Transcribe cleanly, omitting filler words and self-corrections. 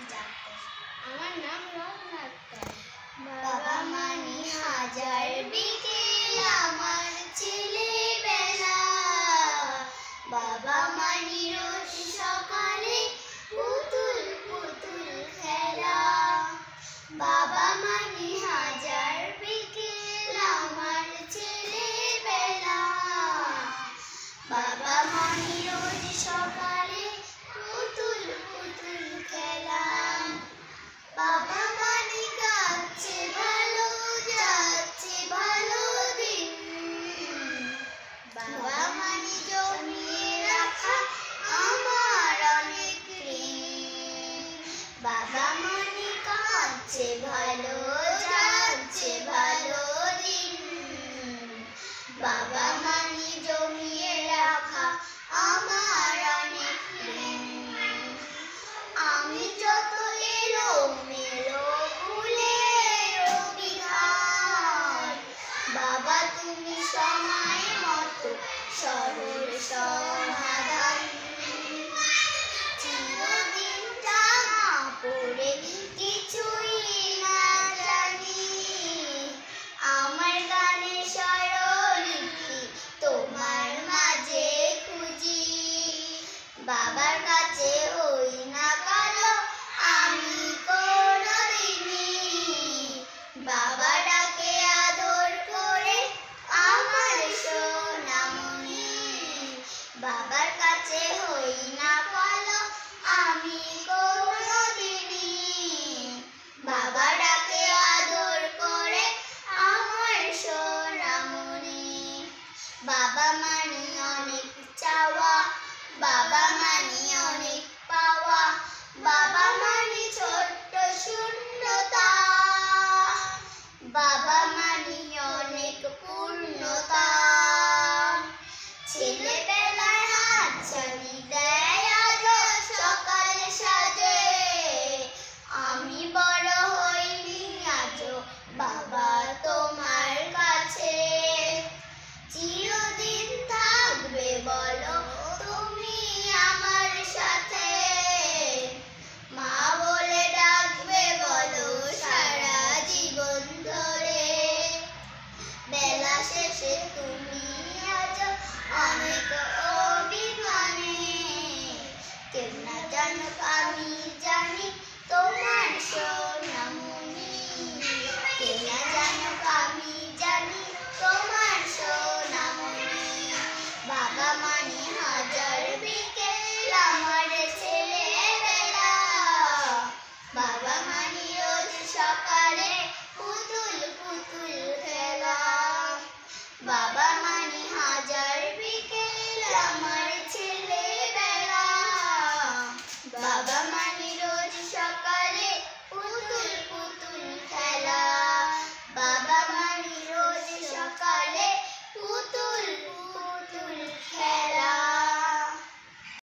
আমার নাম রত্না আক্তার। বাবা মানি হাজার বিকেল আমার ছেলেবেলা, বাবা মানি রোজ সকালে পুতুল পুতুল খেলা। বাবা মানি হাজার বিকেল আমার ছেলেবেলা, বাবা মানি রোজ সকালে পুতুল পুতুল খেলা। বাবা মানি কাছে ভালো যাচ্ছে ভালো দিন, বাবা মানি জমিয়ে রাখা আমার অনেক ঋণ। বাবা মানি কাছে ভালো